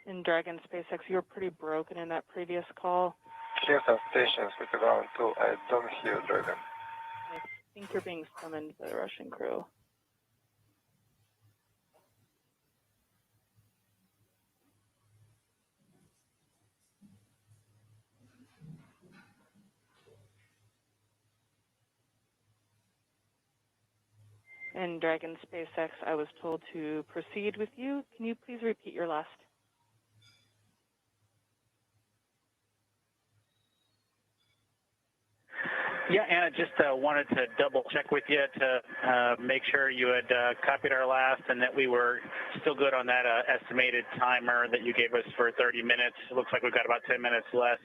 In Dragon SpaceX, you were pretty broken in that previous call. Here's some stations with the ground too. I don't hear Dragon. I think you're being summoned by the Russian crew. In Dragon SpaceX, I was told to proceed with you. Can you please repeat your last? Yeah, Anna, just wanted to double check with you to make sure you had copied our last and that we were still good on that estimated timer that you gave us for 30 minutes. It looks like we've got about 10 minutes left.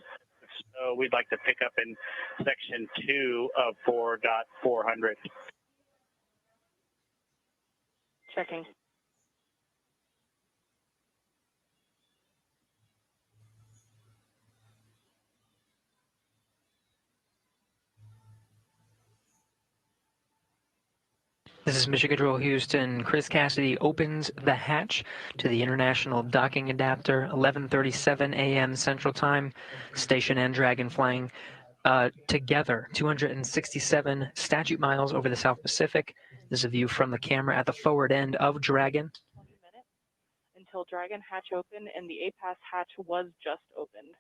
So we'd like to pick up in section 2 of 4.400. Checking. This is Mission Control Houston. Chris Cassidy opens the hatch to the International Docking Adapter, 11:37 a.m. Central Time. Station and Dragon flying together, 267 statute miles over the South Pacific. This is a view from the camera at the forward end of Dragon. 20 minutes until Dragon hatch opened, and the APAS hatch was just opened.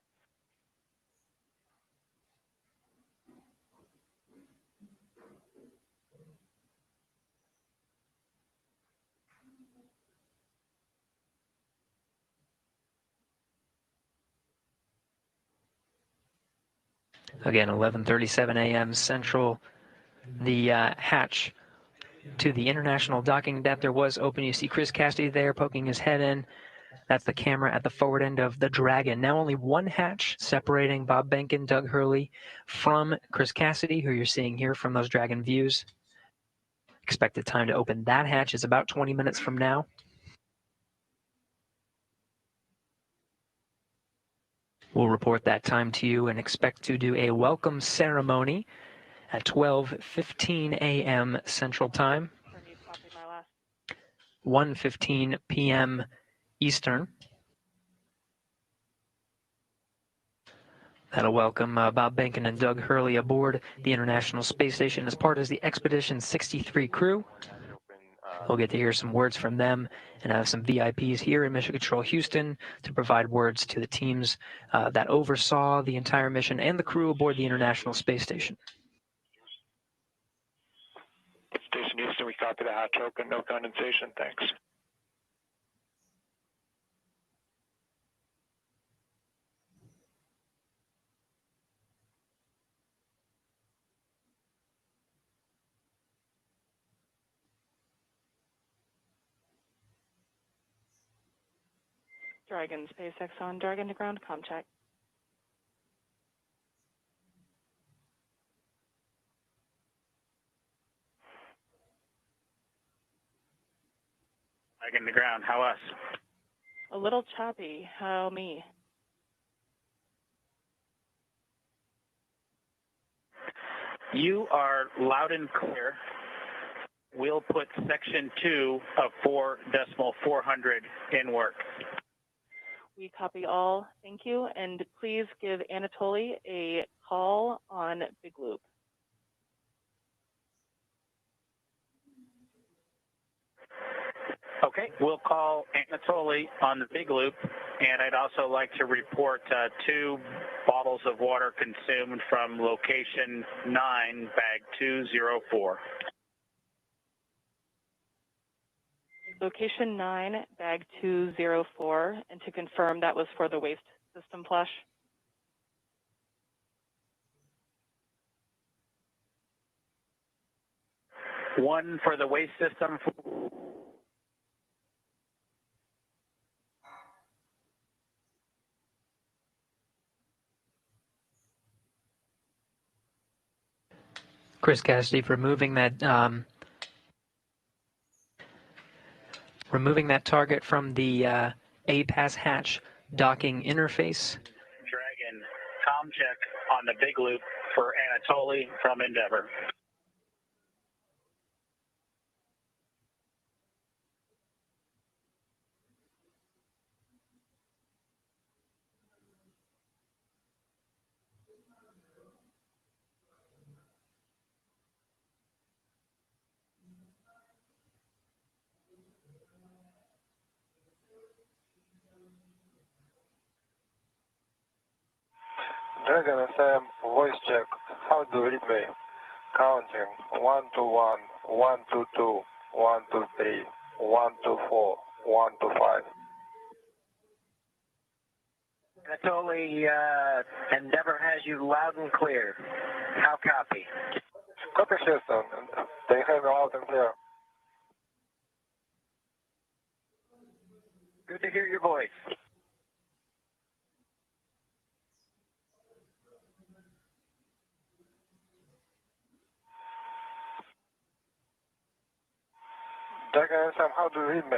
Again, 11:37 a.m. Central. The hatch to the International Docking Adapter was open. You see Chris Cassidy there poking his head in. That's the camera at the forward end of the Dragon. Now only one hatch separating Bob Behnken, Doug Hurley from Chris Cassidy, who you're seeing here from those Dragon views. Expected time to open that hatch is about 20 minutes from now. We'll report that time to you and expect to do a welcome ceremony at 12:15 a.m. Central Time, 1:15 p.m. Eastern. That'll welcome Bob Behnken and Doug Hurley aboard the International Space Station as part of the Expedition 63 crew. We'll get to hear some words from them and have some VIPs here in Mission Control Houston to provide words to the teams that oversaw the entire mission and the crew aboard the International Space Station. Station Houston, we copy the hatch open, no condensation, thanks. Dragon SpaceX on Dragon to ground, comm check. Dragon to ground, how us? A little choppy, how me? You are loud and clear. We'll put section 2 of 4.400 in work. We copy all, thank you, and please give Anatoly a call on Big Loop. Okay, we'll call Anatoly on the Big Loop, and I'd also like to report 2 bottles of water consumed from location 9, bag 204. Location 9, bag 204, and to confirm that was for the waste system flush. One for the waste system. Chris Cassidy removing that target from the APAS hatch docking interface. Dragon, comm check on the Big Loop for Anatoly from Endeavour. Dragon Sam, voice check. How do you read me? Counting. 1 to 1, 1 to 2, 1 to 3, 1 to 4, 1 to 5. Anatoly, Endeavor has you loud and clear. How copy? Copy, Houston. They have me loud and clear. Good to hear your voice. Dragon Sam, how do you read me?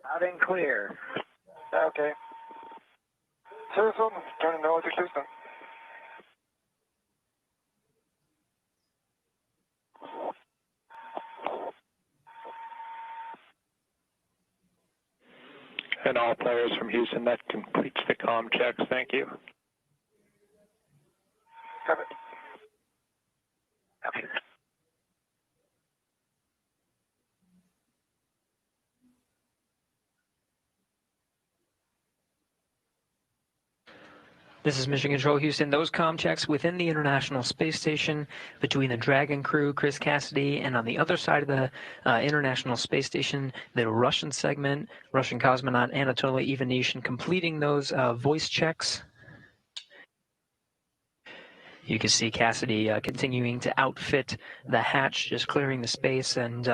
Loud and clear. Okay. See you soon. Turning over to Houston. And all players from Houston, that completes the comm checks. Thank you. Copy. Copy. This is Mission Control Houston. Those comm checks within the International Space Station between the Dragon crew, Chris Cassidy, and on the other side of the International Space Station, the Russian segment, Russian cosmonaut Anatoly Ivanishin, completing those voice checks. You can see Cassidy continuing to outfit the hatch, just clearing the space and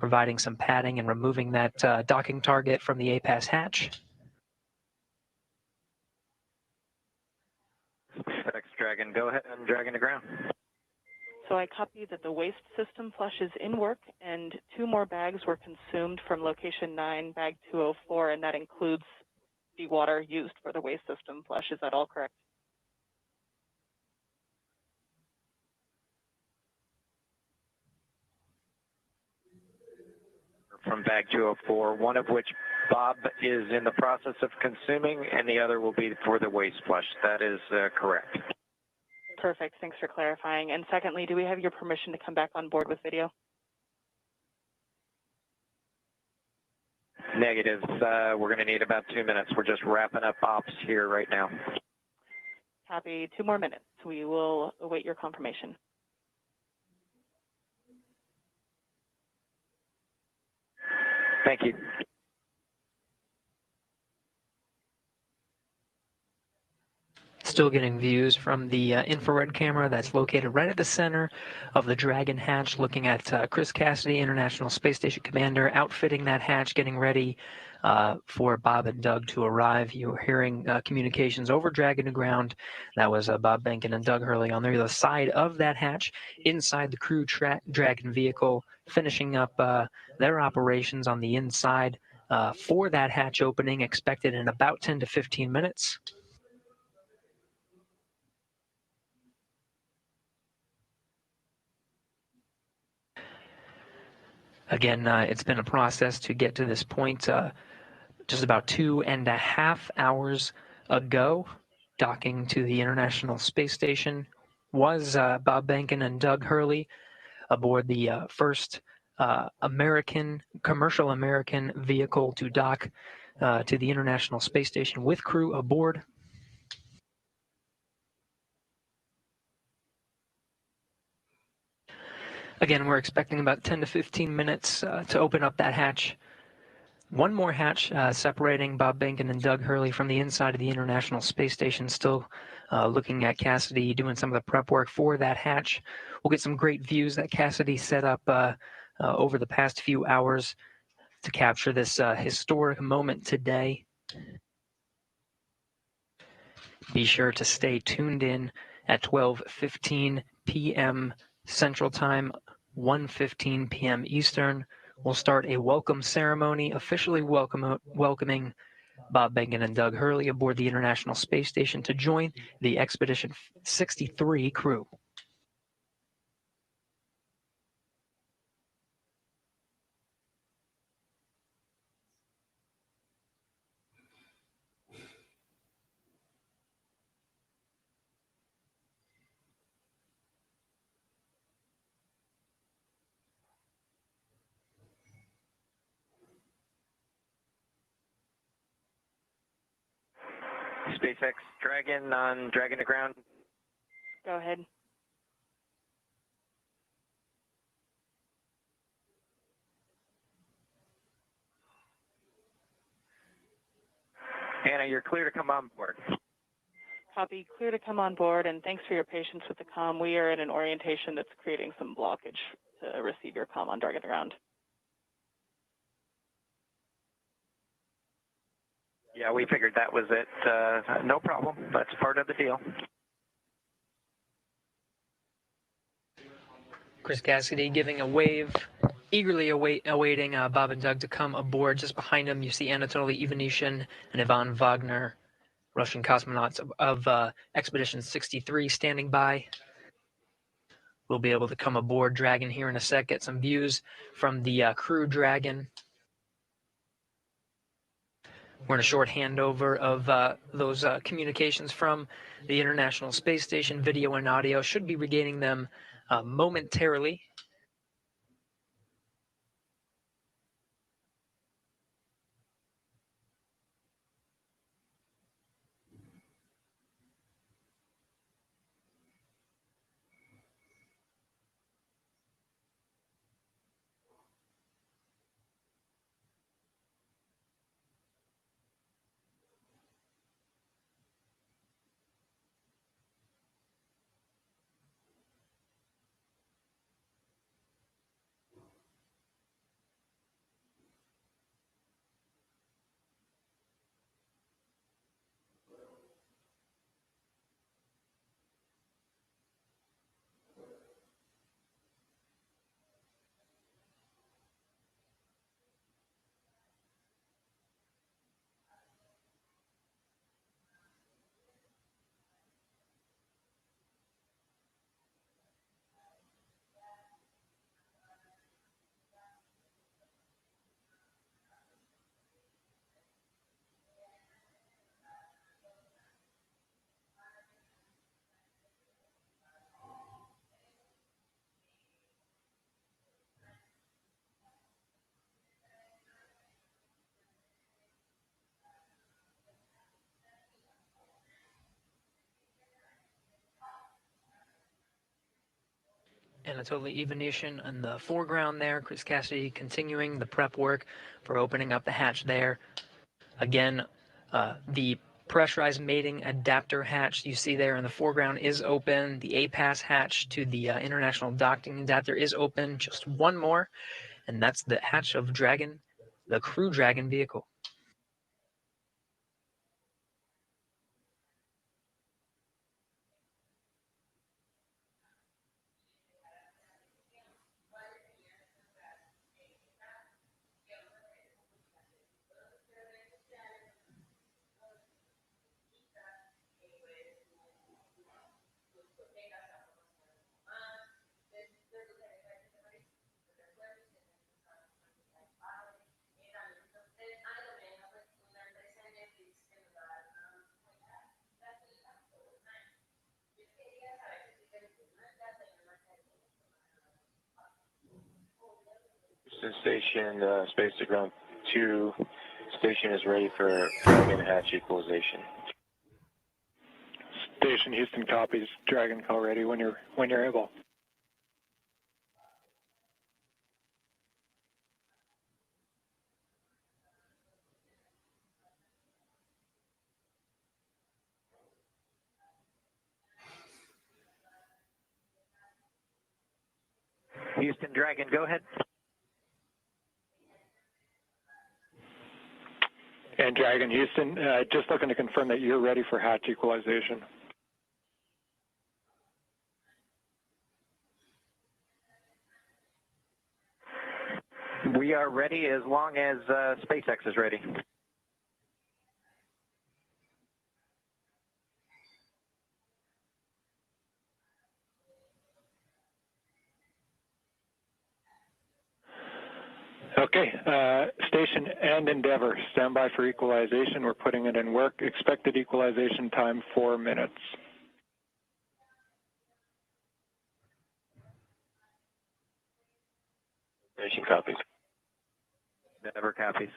providing some padding and removing that docking target from the APAS hatch. FedEx Dragon, go ahead and Dragon to ground. So I copy that the waste system flush is in work and 2 more bags were consumed from location 9, bag 204, and that includes the water used for the waste system flush. Is that all correct? From bag 204, one of which Bob is in the process of consuming, and the other will be for the waste flush. That is correct. Perfect. Thanks for clarifying. And secondly, do we have your permission to come back on board with video? Negative. We're going to need about 2 minutes. We're just wrapping up ops here right now. Copy. 2 more minutes. We will await your confirmation. Thank you. Still getting views from the infrared camera that's located right at the center of the Dragon hatch, looking at Chris Cassidy, International Space Station Commander, outfitting that hatch, getting ready for Bob and Doug to arrive. You're hearing communications over Dragon to ground. That was Bob Behnken and Doug Hurley on the other side of that hatch, inside the crew Dragon vehicle, finishing up their operations on the inside for that hatch opening, expected in about 10 to 15 minutes. Again, it's been a process to get to this point. Just about 2.5 hours ago, docking to the International Space Station was Bob Behnken and Doug Hurley aboard the first commercial American vehicle to dock to the International Space Station with crew aboard. Again, we're expecting about 10 to 15 minutes to open up that hatch. One more hatch separating Bob Behnken and Doug Hurley from the inside of the International Space Station, still looking at Cassidy doing some of the prep work for that hatch. We'll get some great views that Cassidy set up over the past few hours to capture this historic moment today. Be sure to stay tuned in at 12:15 p.m. Central Time, 1:15 p.m. Eastern. We'll start a welcome ceremony, officially welcoming Bob Behnken and Doug Hurley aboard the International Space Station to join the Expedition 63 crew. SpaceX Dragon on Dragon to ground. Go ahead. Anna, you're clear to come on board. Copy. Clear to come on board, and thanks for your patience with the comm. We are in an orientation that's creating some blockage to receive your comm on Dragon to ground. Yeah, we figured that was it. No problem. That's part of the deal. Chris Cassidy giving a wave, eagerly awaiting Bob and Doug to come aboard. Just behind him, you see Anatoly Ivanishin and Ivan Wagner, Russian cosmonauts of Expedition 63 standing by. We'll be able to come aboard Dragon here in a sec, get some views from the Crew Dragon. We're in a short handover of those communications from the International Space Station. Video and audio should be regaining them momentarily. Anatoly Ivanishin in the foreground there. Chris Cassidy continuing the prep work for opening up the hatch there. Again, the pressurized mating adapter hatch you see there in the foreground is open. The APAS hatch to the International Docking Adapter is open. Just one more, and that's the hatch of Dragon, the Crew Dragon vehicle. Station, space to ground 2. Station is ready for Dragon hatch equalization. Station Houston copies. Dragon call ready when you're able. Houston Dragon, go ahead. And Dragon Houston, just looking to confirm that you're ready for hatch equalization. We are ready as long as SpaceX is ready. Okay, Station and Endeavour, stand by for equalization. We're putting it in work. Expected equalization time 4 minutes. Station copies. Endeavour copies.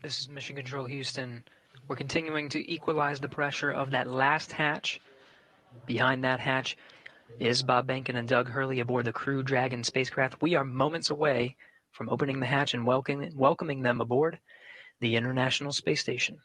This is Mission Control Houston. We're continuing to equalize the pressure of that last hatch. Behind that hatch is Bob Behnken and Doug Hurley aboard the Crew Dragon spacecraft. We are moments away from opening the hatch and welcoming them aboard the International Space Station.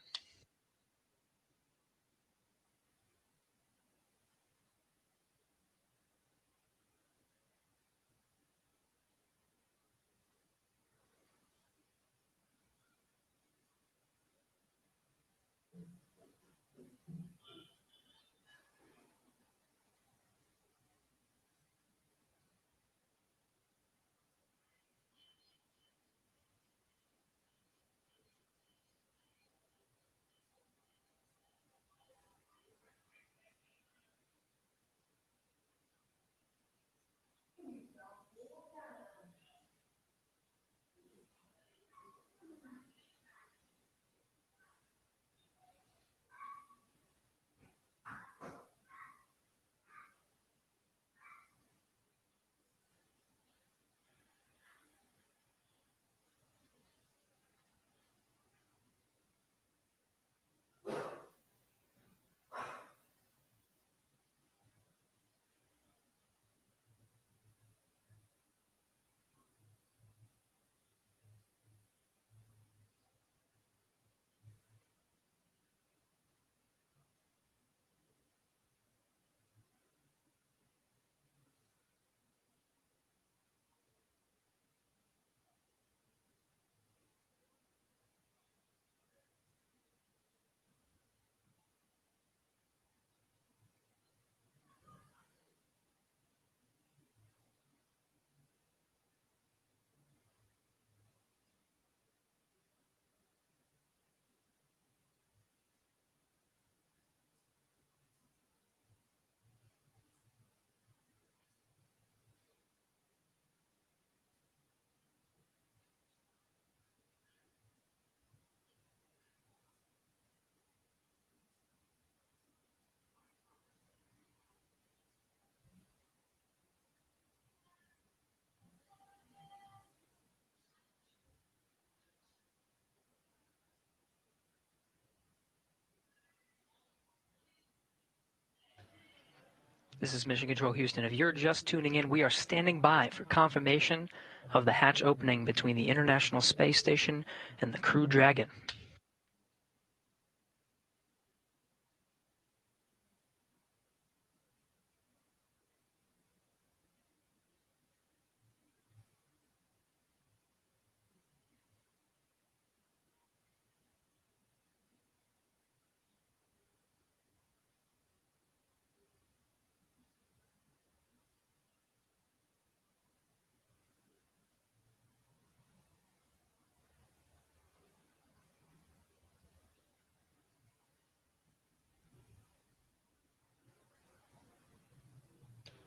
This is Mission Control Houston. If you're just tuning in, we are standing by for confirmation of the hatch opening between the International Space Station and the Crew Dragon.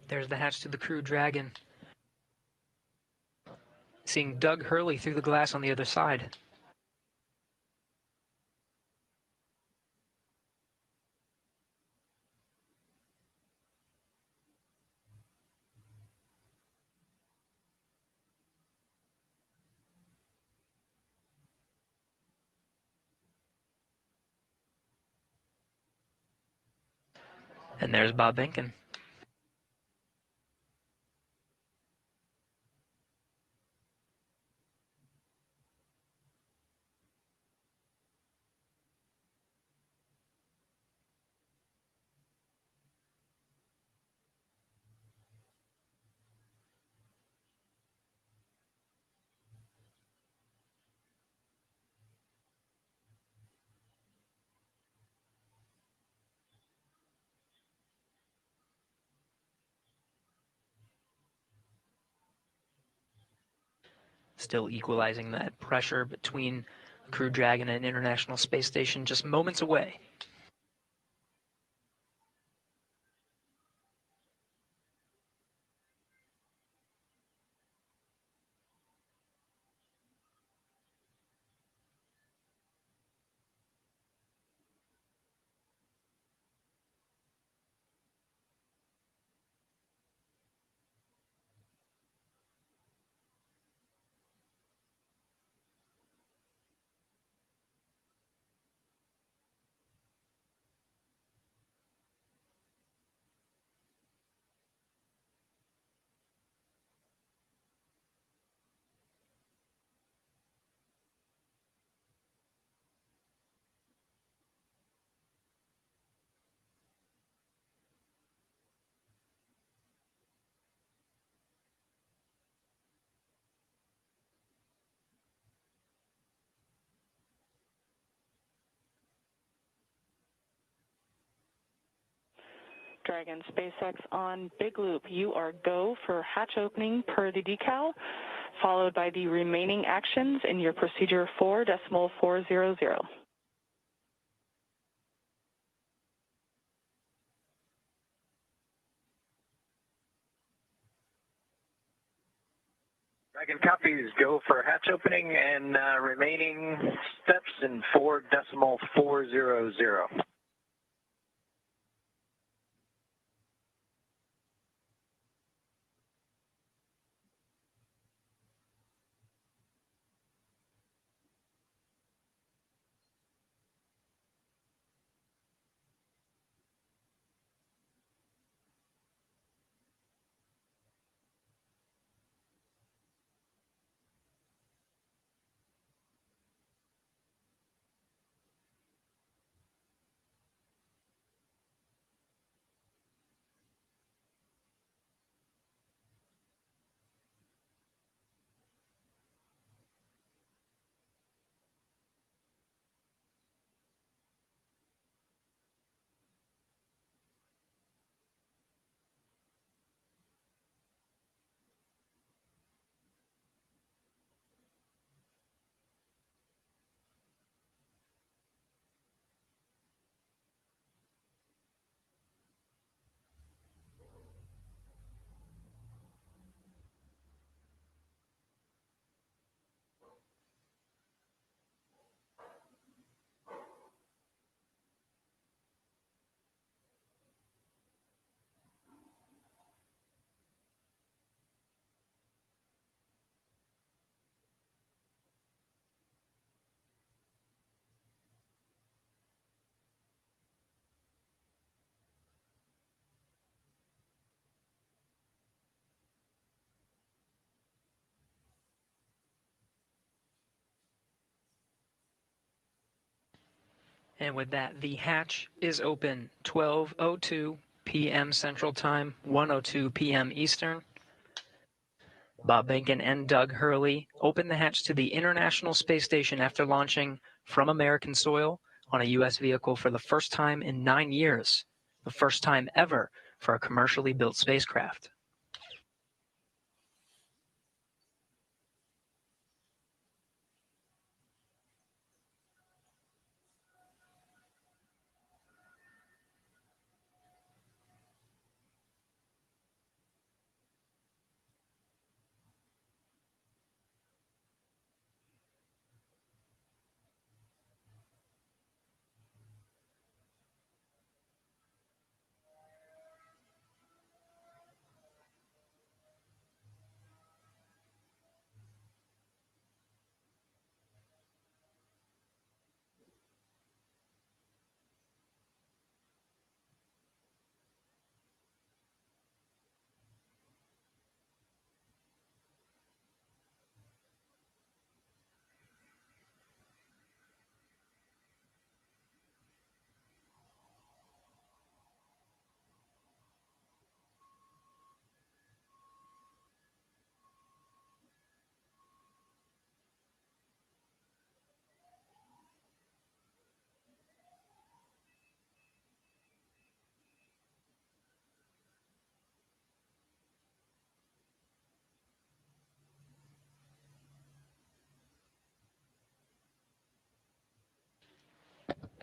There's the hatch to the Crew Dragon. Seeing Doug Hurley through the glass on the other side. And there's Bob Behnken. still equalizing that pressure between Crew Dragon and International Space Station just moments away. Dragon SpaceX on Big Loop. You are go for hatch opening per the decal, followed by the remaining actions in your procedure 4.400. Dragon copies, go for hatch opening and remaining steps in 4.400. And with that, the hatch is open 12:02 p.m. Central Time, 1:02 p.m. Eastern. Bob Behnken and Doug Hurley opened the hatch to the International Space Station after launching from American soil on a U.S. vehicle for the first time in 9 years, the first time ever for a commercially built spacecraft.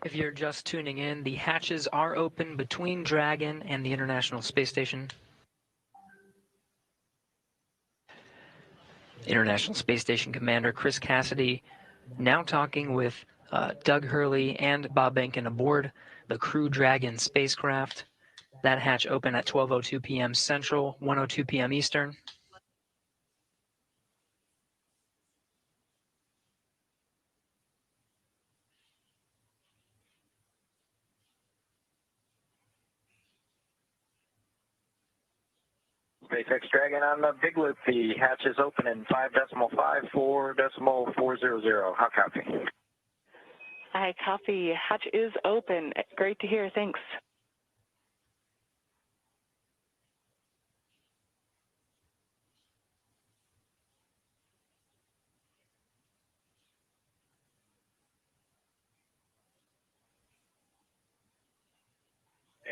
If you're just tuning in, the hatches are open between Dragon and the International Space Station. International Space Station Commander Chris Cassidy now talking with Doug Hurley and Bob Behnken aboard the Crew Dragon spacecraft. That hatch opened at 12:02 p.m. Central, 1:02 p.m. Eastern. SpaceX Dragon on the big loop. The hatch is open in 5.54.400. How copy? I copy. Hatch is open. Great to hear. Thanks.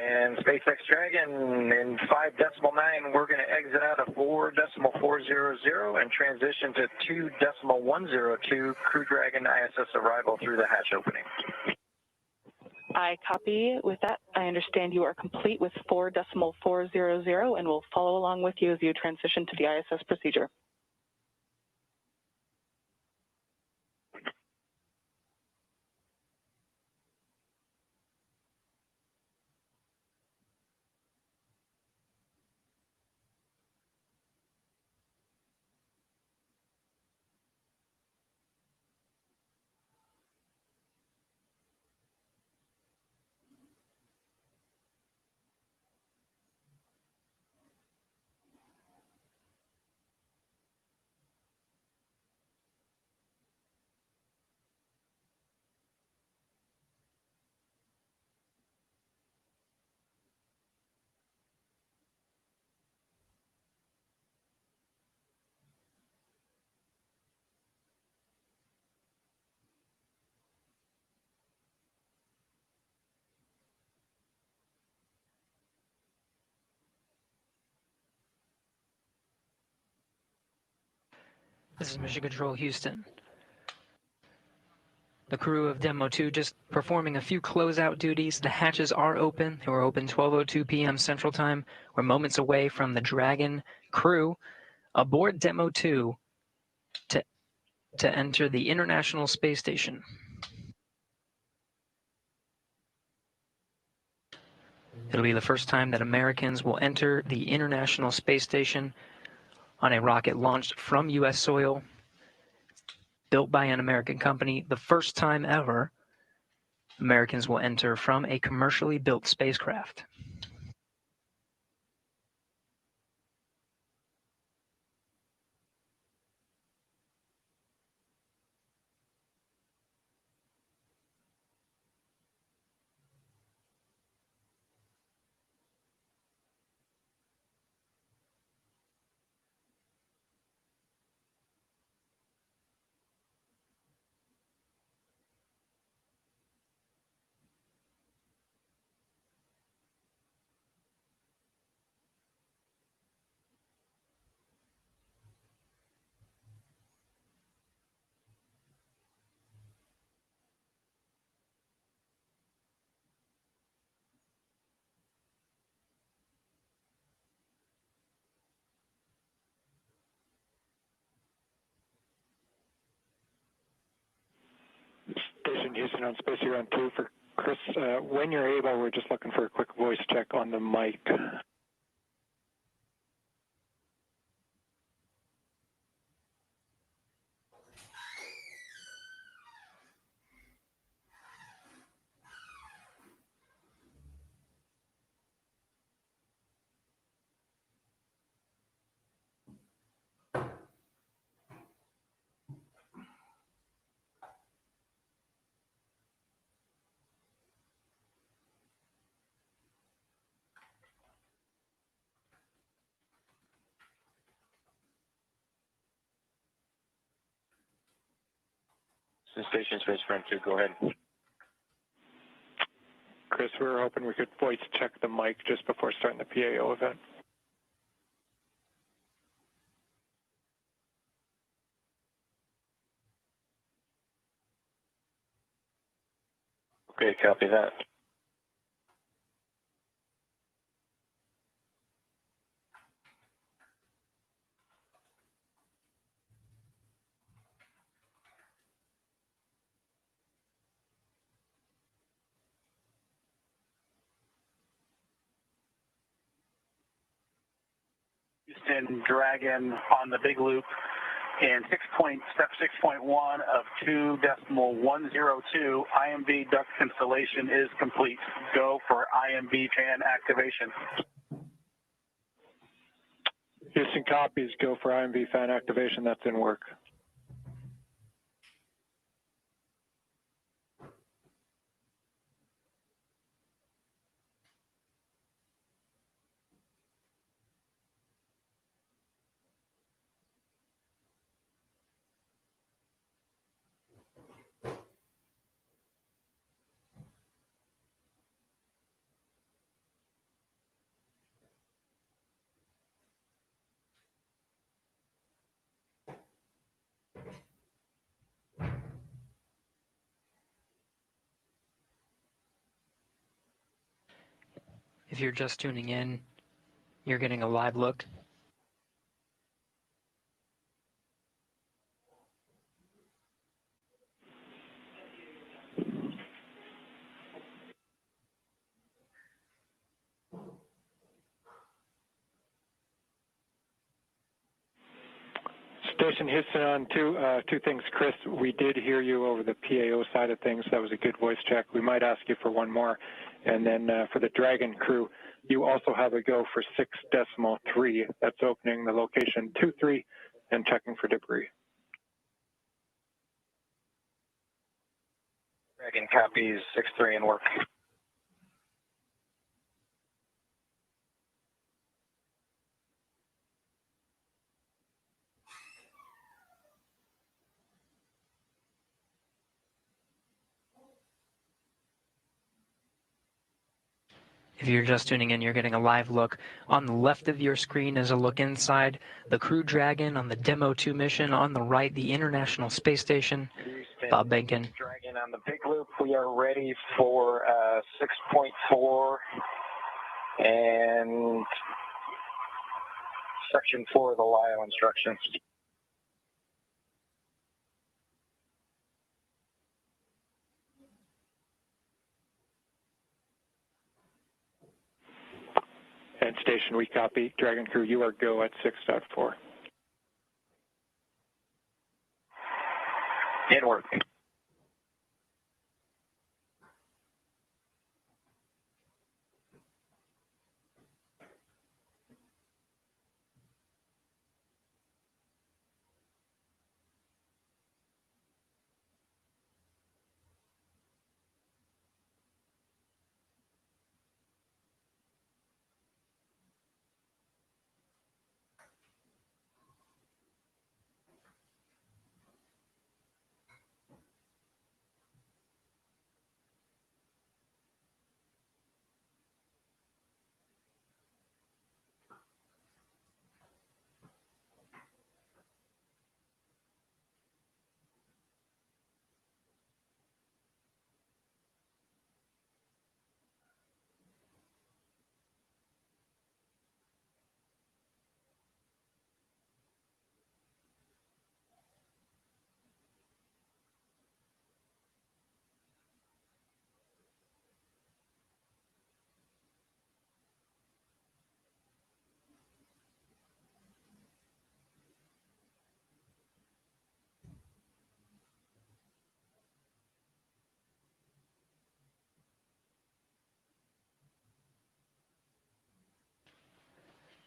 And SpaceX Dragon in 5.9, we're going to exit out of 4.400 and transition to 2.102 Crew Dragon ISS arrival through the hatch opening. I copy. With that, I understand you are complete with 4.400 and will follow along with you as you transition to the ISS procedure. This is Mission Control Houston. The crew of Demo 2 just performing a few closeout duties. The hatches are open. They were open 12:02 p.m. Central Time. We're moments away from the Dragon crew aboard Demo 2 to enter the International Space Station. It'll be the first time that Americans will enter the International Space Station on a rocket launched from U.S. soil, built by an American company. The first time ever Americans will enter from a commercially built spacecraft. Station Houston on Space Hero 2 for Chris. When you're able, we're just looking for a quick voice check on the mic. Station Space Front 2, go ahead. Chris, we were hoping we could voice check the mic just before starting the PAO event. Okay, Copy that. Houston Dragon on the big loop in step 6.1 of 2.102. IMV duct installation is complete. Go for IMV fan activation. Houston copies. Go for IMV fan activation. That's in work. If you're just tuning in, you're getting a live look. Station Houston on two things. Chris, we did hear you over the PAO side of things. That was a good voice check. We might ask you for one more. And then for the Dragon crew, you also have a go for 6.3. That's opening the location 2-3 and checking for debris. Dragon copies 6-3 in work. If you're just tuning in, you're getting a live look. On the left of your screen is a look inside the Crew Dragon on the Demo 2 mission. On the right, the International Space Station. Houston Bob Benkin. Dragon on the big loop. We are ready for 6.4 and section 4 of the LIO instructions. And station, we copy. Dragon crew, you are go at 6.4. In work.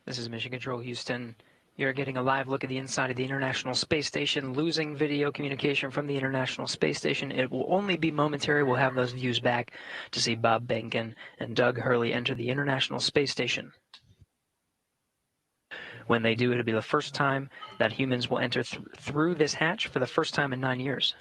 This is Mission Control Houston. You're getting a live look at the inside of the International Space Station, losing video communication from the International Space Station. It will only be momentary. We'll have those views back to see Bob Benkin and Doug Hurley enter the International Space Station. When they do, it'll be the first time that humans will enter through this hatch for the first time in 9 years.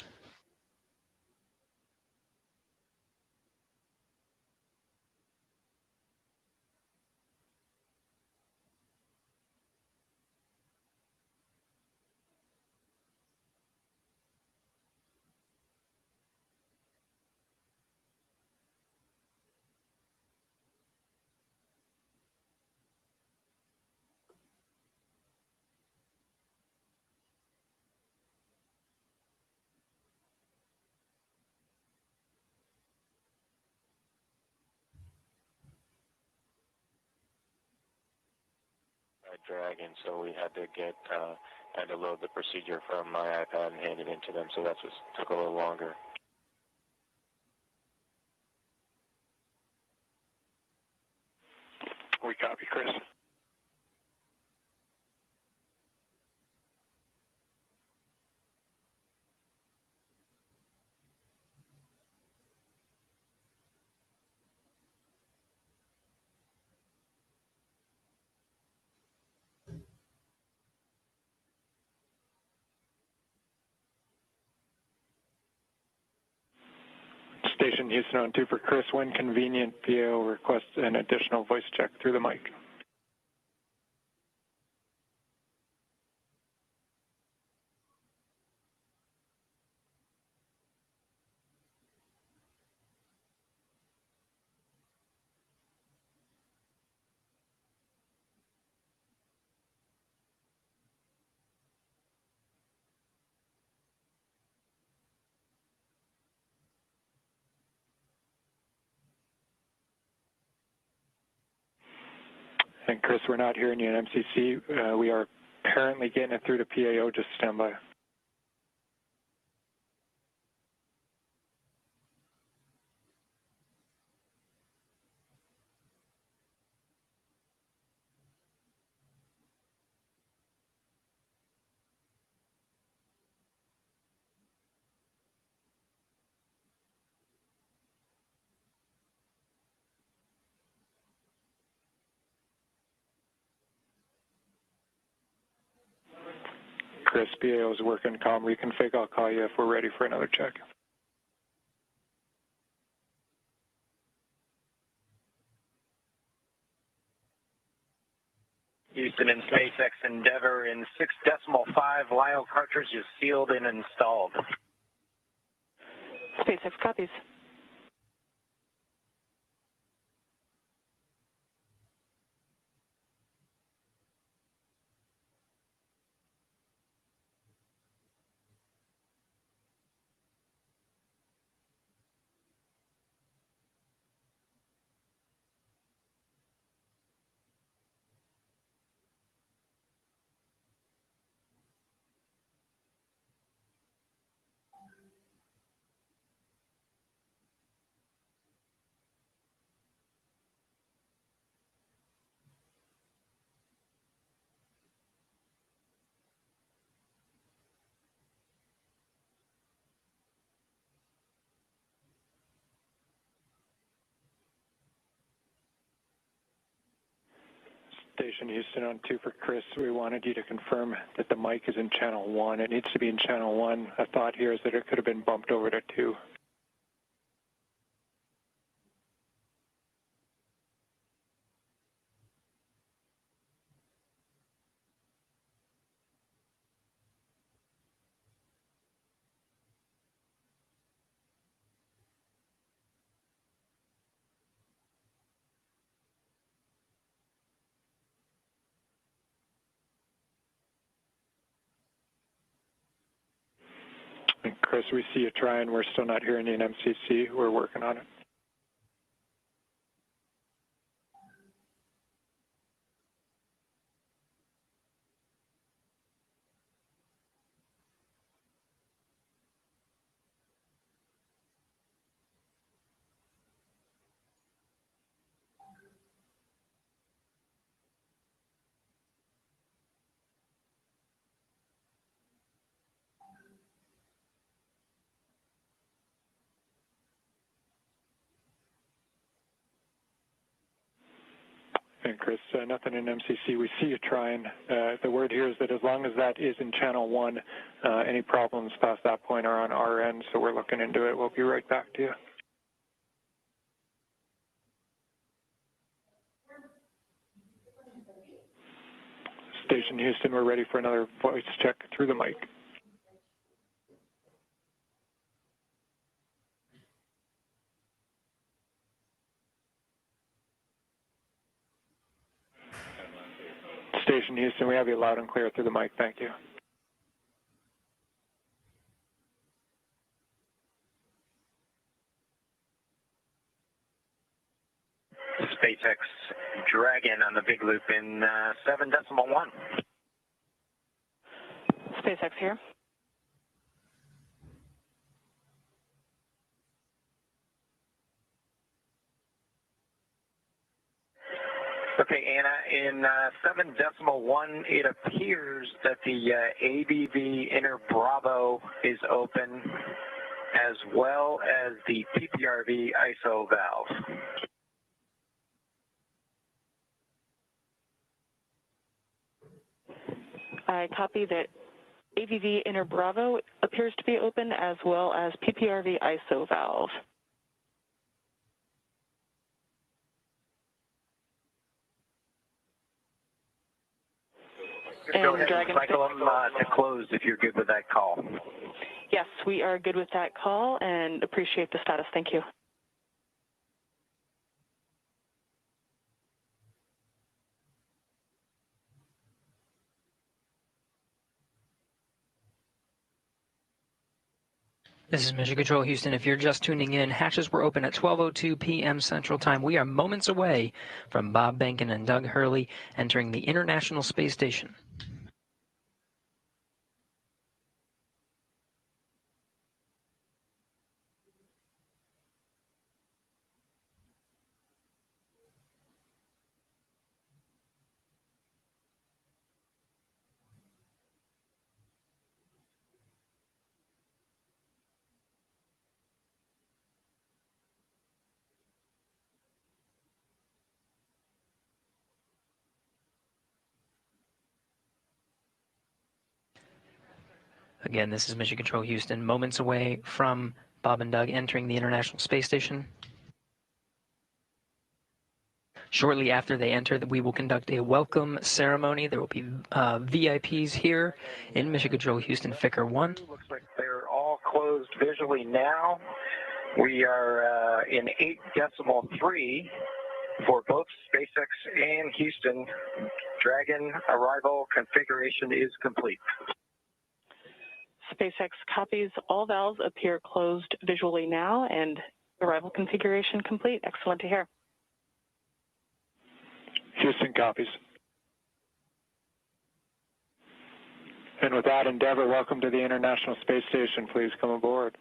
Dragon, so we had to had to load the procedure from my iPad and hand it in to them, so that just took a little longer. We copy, Chris. Station Houston on 2 for Chris. When convenient, PAO requests an additional voice check through the mic. And Chris, we're not hearing you in MCC. We are apparently getting it through to PAO. Just stand by. Chris, PAO is working calm. Reconfig. I'll call you if we're ready for another check. Houston and SpaceX Endeavour in 6.5 LIO cartridge is sealed and installed. SpaceX copies. Station Houston on 2 for Chris. We wanted you to confirm that the mic is in channel 1. It needs to be in channel 1. A thought here is that it could have been bumped over to 2. And Chris, we see you trying. We're still not hearing you in MCC. We're working on it. And Chris, nothing in MCC. We see you trying. The word here is that as long as that is in channel 1, any problems past that point are on our end, so we're looking into it. We'll be right back to you. Station Houston, we're ready for another voice check through the mic. Station Houston, we have you loud and clear through the mic. Thank you. SpaceX Dragon on the big loop in 7.1. SpaceX here. Okay, Anna, in 7.1, it appears that the ABV inner Bravo is open, as well as the PPRV ISO valve. I copy that ABV inner Bravo appears to be open, as well as PPRV ISO valve. Go ahead and cycle them to close if you're good with that call. Yes, we are good with that call and appreciate the status. Thank you. This is Mission Control Houston. If you're just tuning in, hatches were open at 12:02 p.m. Central Time. We are moments away from Bob Behnken and Doug Hurley entering the International Space Station. Again, this is Mission Control Houston, moments away from Bob and Doug entering the International Space Station. Shortly after they enter, we will conduct a welcome ceremony. There will be VIPs here in Mission Control Houston, Ficker 1. Looks like they're all closed visually now. We are in 8.3 for both SpaceX and Houston. Dragon arrival configuration is complete. SpaceX copies. All valves appear closed visually now, and arrival configuration complete. Excellent to hear. Houston copies. And with that, Endeavour, welcome to the International Space Station. Please come aboard.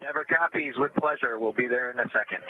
Endeavour copies with pleasure. We'll be there in a second.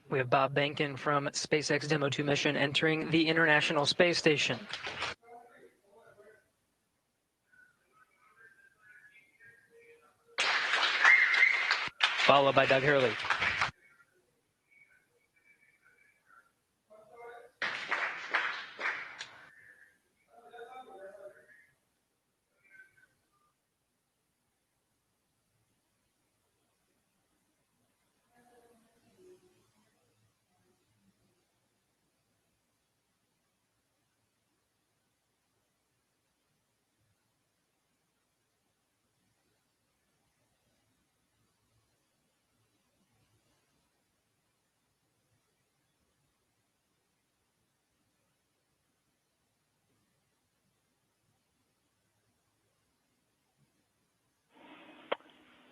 We have Bob Behnken from SpaceX Demo 2 mission entering the International Space Station. Followed by Doug Hurley.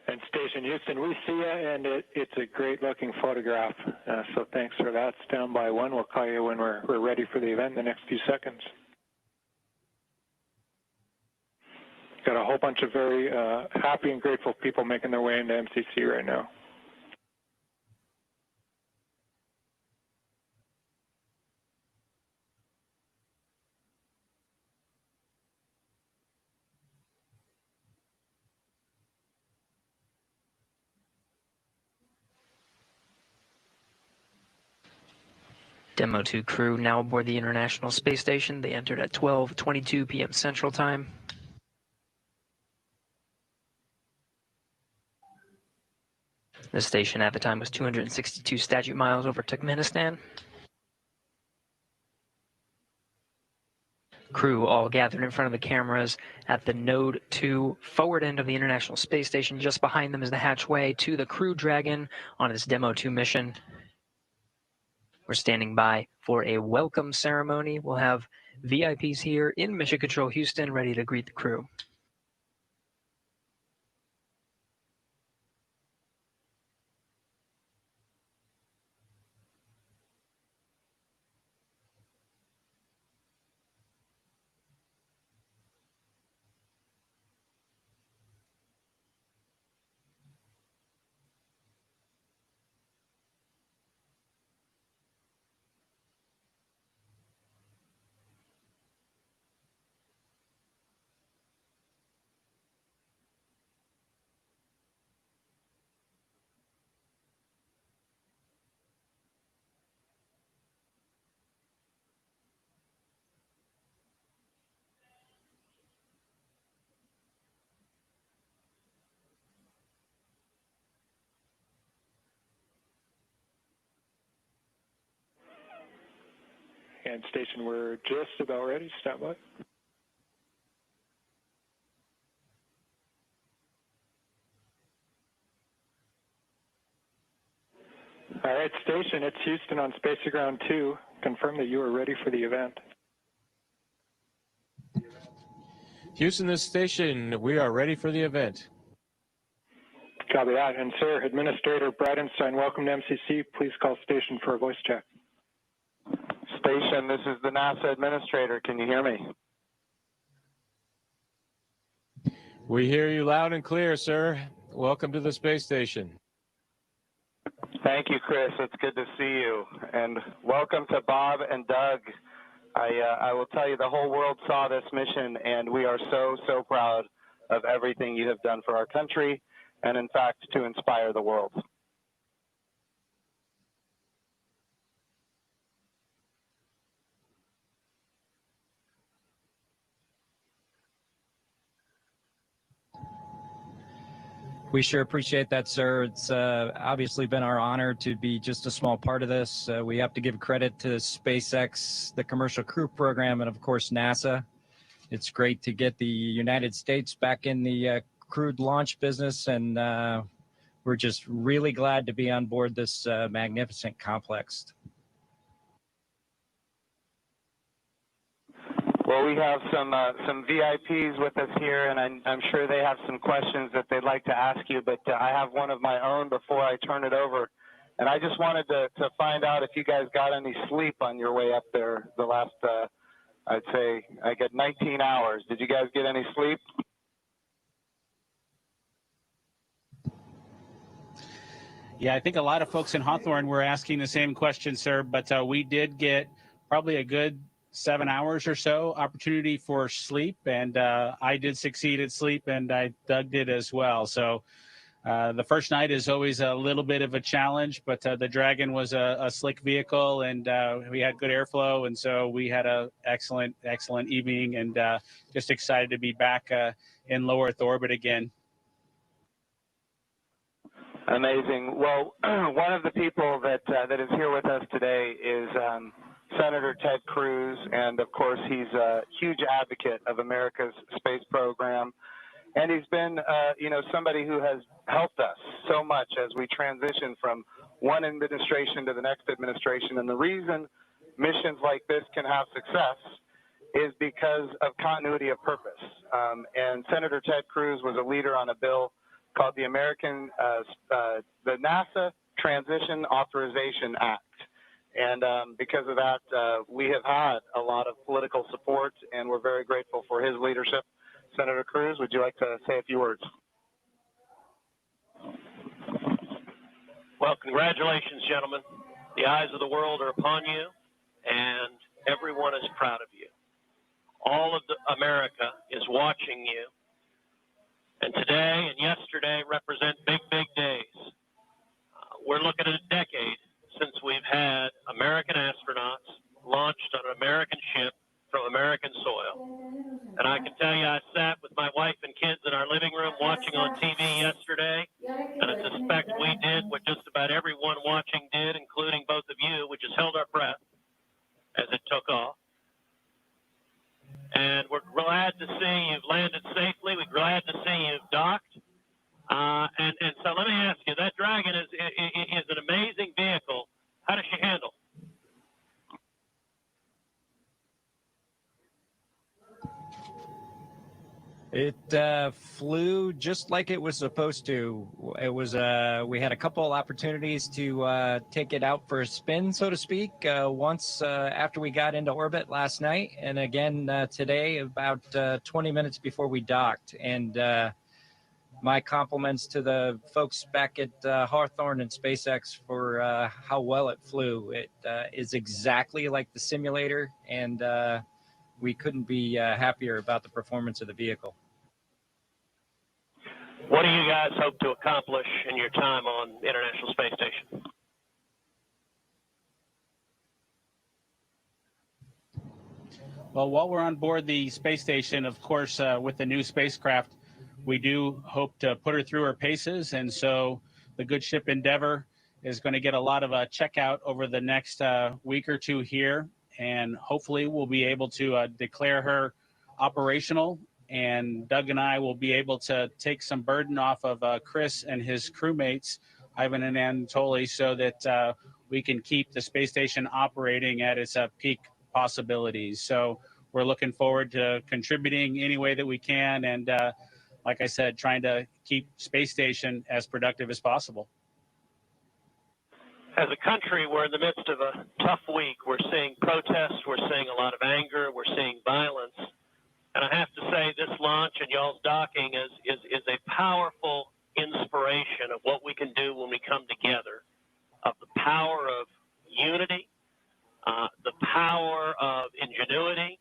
And Station Houston, we see you, and it's a great-looking photograph. So thanks for that. Stand by one. We'll call you when we're ready for the event in the next few seconds. Got a whole bunch of very happy and grateful people making their way into MCC right now. Demo 2 crew now aboard the International Space Station. They entered at 12:22 p.m. Central Time. The station at the time was 262 statute miles over Turkmenistan. Crew all gathered in front of the cameras at the Node 2 forward end of the International Space Station. Just behind them is the hatchway to the Crew Dragon on its Demo 2 mission. We're standing by for a welcome ceremony. We'll have VIPs here in Mission Control Houston ready to greet the crew. And station, we're just about ready. Stand by. All right, station, it's Houston on Space to Ground 2. Confirm that you are ready for the event. Houston, this station, we are ready for the event. Copy that. And sir, Administrator Bridenstine, welcome to MCC. Please call station for a voice check. Station, this is the NASA Administrator. Can you hear me? We hear you loud and clear, sir. Welcome to the space station. Thank you, Chris. It's good to see you. And welcome to Bob and Doug. I will tell you, the whole world saw this mission, and we are so, so proud of everything you have done for our country, and in fact, to inspire the world. We sure appreciate that, sir. It's obviously been our honor to be just a small part of this. We have to give credit to SpaceX, the Commercial Crew Program, and of course NASA. It's great to get the United States back in the crewed launch business, and we're just really glad to be on board this magnificent complex. Well, we have some VIPs with us here, and I'm sure they have some questions that they'd like to ask you, but I have one of my own before I turn it over. And I just wanted to find out if you guys got any sleep on your way up there the last, I'd say, I get 19 hours. Did you guys get any sleep? Yeah, I think a lot of folks in Hawthorne were asking the same question, sir, but we did get probably a good 7 hours or so opportunity for sleep, and I did succeed at sleep, and Doug did as well. So the first night is always a little bit of a challenge, but the Dragon was a slick vehicle, and we had good airflow, and so we had a excellent evening, and just excited to be back in low Earth orbit again. Amazing. Well, one of the people that is here with us today is Senator Ted Cruz, and of course he's a huge advocate of America's space program, and he's been somebody who has helped us so much as we transition from one administration to the next administration. And the reason missions like this can have success is because of continuity of purpose. And Senator Ted Cruz was a leader on a bill called the the NASA Transition Authorization Act. And because of that, we have had a lot of political support, and we're very grateful for his leadership. Senator Cruz, would you like to say a few words? Well, congratulations, gentlemen. The eyes of the world are upon you, and everyone is proud of you. All of America is watching you. And today and yesterday represent big, big days. We're looking at a decade since we've had American astronauts launched on an American ship from American soil. And I can tell you, I sat with my wife and kids in our living room watching on TV yesterday, and I suspect we did what just about everyone watching did, including both of you, which is held our breath as it took off. And we're glad to see you've landed safely. We're glad to see you've docked. And so let me ask you, that Dragon is an amazing vehicle. How does she handle? It flew just like it was supposed to. It was we had a couple of opportunities to take it out for a spin, so to speak. Once after we got into orbit last night, and again today, about 20 minutes before we docked. And my compliments to the folks back at Hawthorne and SpaceX for how well it flew. It is exactly like the simulator, and we couldn't be happier about the performance of the vehicle. What do you guys hope to accomplish in your time on the International Space Station? Well, while we're on board the space station, of course, with the new spacecraft, we do hope to put her through her paces. And so the good ship Endeavour is going to get a lot of checkout over the next week or two here. And hopefully we'll be able to declare her operational. And Doug and I will be able to take some burden off of Chris and his crewmates, Ivan and Anatoly, so that we can keep the space station operating at its peak possibilities. So we're looking forward to contributing any way that we can. And like I said, trying to keep space station as productive as possible. As a country, we're in the midst of a tough week. We're seeing protests. We're seeing a lot of anger. We're seeing violence. And I have to say, this launch and y'all's docking is a powerful inspiration of what we can do when we come together, of the power of unity, the power of ingenuity.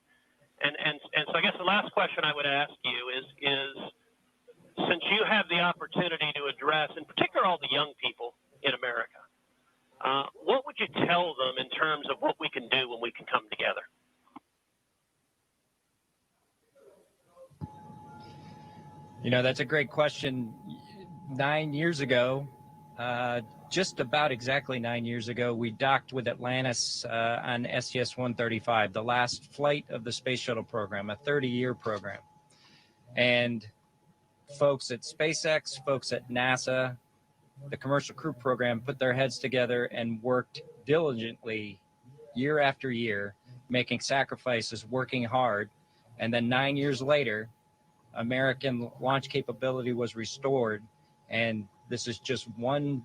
And so I guess the last question I would ask you is since you have the opportunity to address, in particular, all the young people in America, what would you tell them in terms of what we can do when we can come together? You know, that's a great question. 9 years ago, just about exactly 9 years ago, we docked with Atlantis on STS-135, the last flight of the space shuttle program, a 30-year program. And folks at SpaceX, folks at NASA, the commercial crew program put their heads together and worked diligently year after year, making sacrifices, working hard. And then 9 years later, American launch capability was restored. And this is just one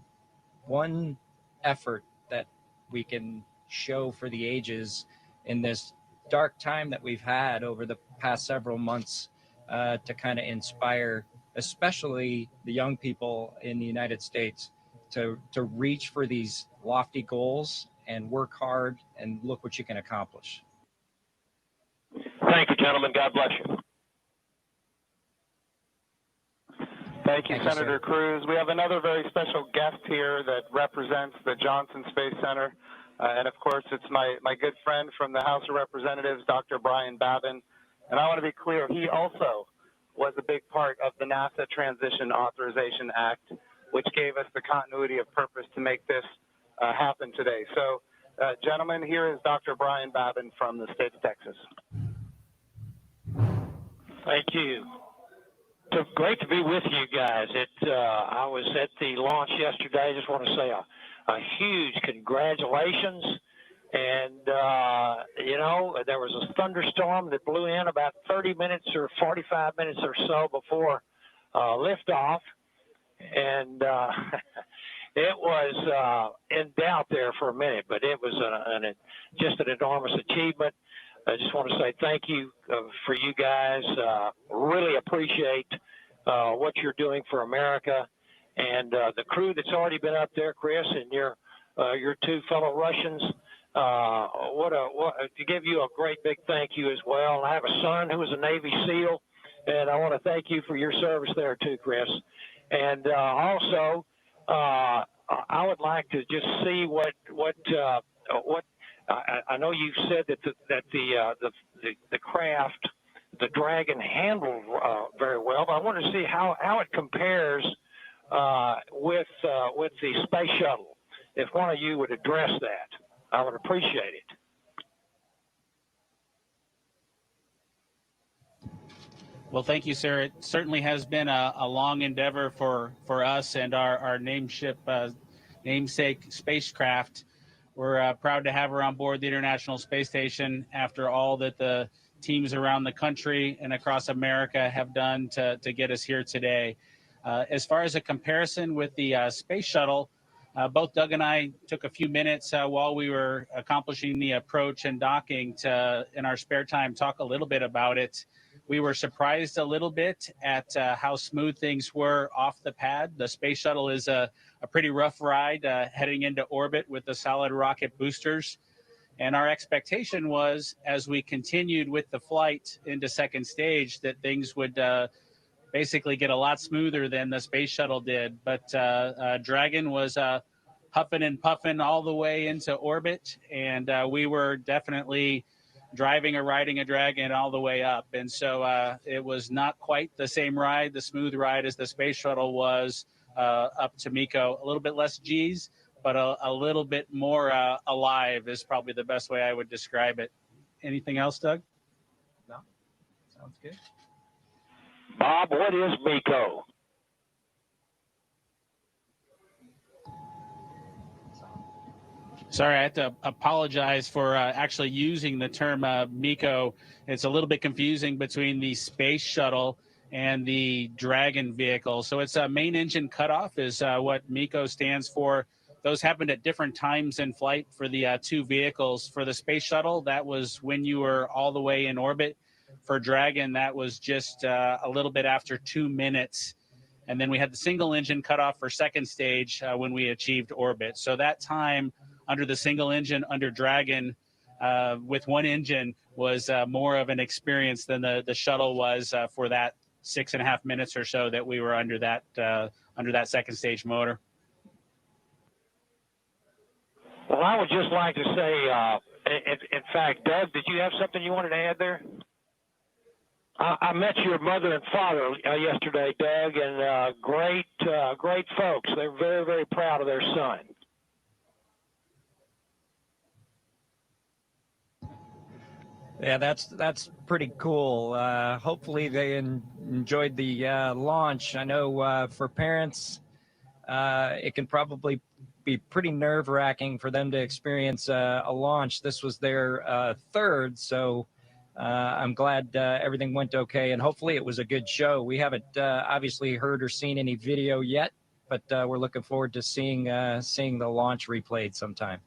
effort that we can show for the ages in this dark time that we've had over the past several months to kind of inspire, especially the young people in the United States, to reach for these lofty goals and work hard and look what you can accomplish. Thank you, gentlemen. God bless you. Thank you, Senator Cruz. We have another very special guest here that represents the Johnson Space Center. And of course, it's my good friend from the House of Representatives, Dr. Brian Babin. And I want to be clear, he also was a big part of the NASA Transition Authorization Act, which gave us the continuity of purpose to make this happen today. So, gentlemen, here is Dr. Brian Babin from the state of Texas. Thank you. So great to be with you guys. I was at the launch yesterday. I just want to say a huge congratulations. And, you know, there was a thunderstorm that blew in about 30 minutes or 45 minutes or so before liftoff. And it was in doubt there for a minute, but it was just an enormous achievement. I just want to say thank you for you guys. Really appreciate what you're doing for America, and the crew that's already been up there, Chris, and your two fellow Russians. To give you a great big thank you as well. I have a son who was a Navy SEAL, and I want to thank you for your service there too, Chris. And also, I would like to just see what I know you said that the craft, the Dragon, handled very well, but I want to see how it compares with the space shuttle. If one of you would address that, I would appreciate it. Well, thank you, sir. It certainly has been a long endeavor for us and our namesake spacecraft. We're proud to have her on board the International Space Station after all that the teams around the country and across America have done to get us here today. As far as a comparison with the space shuttle, both Doug and I took a few minutes while we were accomplishing the approach and docking to, in our spare time, talk a little bit about it. We were surprised a little bit at how smooth things were off the pad. The space shuttle is a pretty rough ride heading into orbit with the solid rocket boosters. And our expectation was, as we continued with the flight into second stage, that things would basically get a lot smoother than the space shuttle did. But Dragon was huffing and puffing all the way into orbit, and we were definitely driving or riding a Dragon all the way up. And so it was not quite the same ride, the smooth ride, as the space shuttle was up to MECO. A little bit less G's, but a little bit more alive is probably the best way I would describe it. Anything else, Doug? No? Sounds good. Bob, what is MECO? Sorry, I have to apologize for actually using the term MECO. It's a little bit confusing between the space shuttle and the Dragon vehicle. So it's a main engine cutoff is what MECO stands for. Those happened at different times in flight for the two vehicles. For the space shuttle, that was when you were all the way in orbit. For Dragon, that was just a little bit after 2 minutes. And then we had the single engine cutoff for second stage when we achieved orbit. So that time under the single engine under Dragon with one engine was more of an experience than the shuttle was for that 6.5 minutes or so that we were under that second stage motor. Well, I would just like to say, in fact, Doug, did you have something you wanted to add there? I met your mother and father yesterday, Doug, and great folks. They're very, very proud of their son. Yeah, that's pretty cool. Hopefully they enjoyed the launch. I know for parents, it can probably be pretty nerve-wracking for them to experience a launch. This was their third, so I'm glad everything went okay, and hopefully it was a good show. We haven't obviously heard or seen any video yet, but we're looking forward to seeing the launch replayed sometime.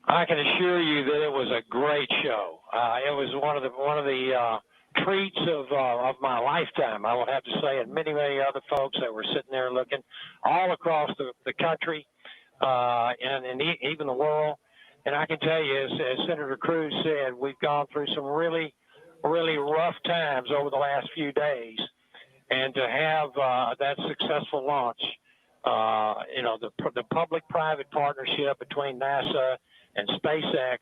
I can assure you that it was a great show. It was one of the treats of my lifetime, I would have to say, and many other folks that were sitting there looking all across the country and even the world. And I can tell you, as Senator Cruz said, we've gone through some really, really rough times over the last few days, and to have that successful launch, the public-private partnership between NASA and SpaceX,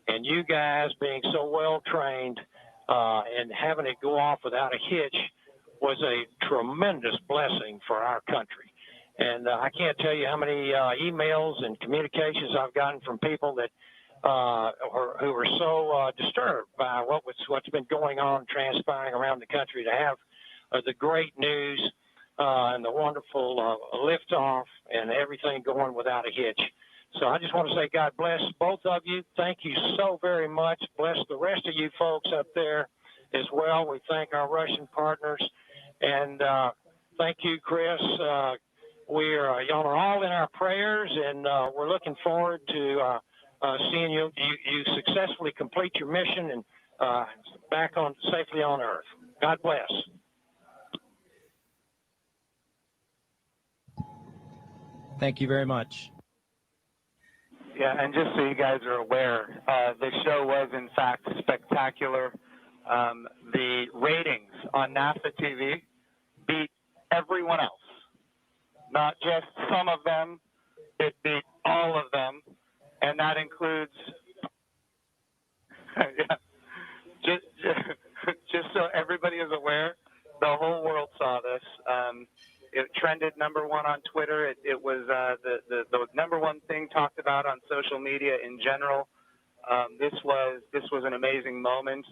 and you guys being so well trained and having it go off without a hitch was a tremendous blessing for our country. And I can't tell you how many emails and communications I've gotten from people that who were so disturbed by what's been going on, transpiring around the country, to have the great news and the wonderful liftoff and everything going without a hitch. So I just want to say God bless both of you. Thank you so very much. Bless the rest of you folks up there as well. We thank our Russian partners. And thank you, Chris. Y'all are all in our prayers, and we're looking forward to seeing you successfully complete your mission and back on safely on Earth. God bless. Thank you very much. Yeah, and just so you guys are aware, the show was in fact spectacular. The ratings on NASA TV beat everyone else. Not just some of them, it beat all of them. And and that includes, yeah, just so everybody is aware, the whole world saw this. It trended #1 on Twitter. It was the #1 thing talked about on social media in general. This was an amazing moment,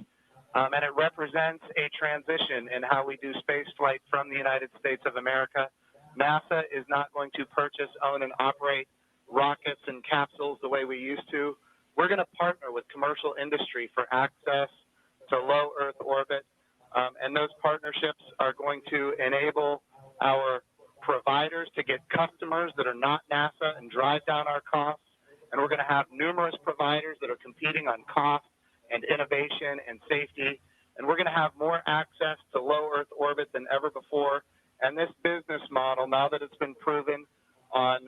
and it represents a transition in how we do space flight from the United States of America. NASA is not going to purchase, own, and operate rockets and capsules the way we used to. We're going to partner with commercial industry for access to low Earth orbit, and those partnerships are going to enable our providers to get customers that are not NASA and drive down our costs. And we're going to have numerous providers that are competing on cost and innovation and safety. And we're going to have more access to low Earth orbit than ever before. And this business model, now that it's been proven on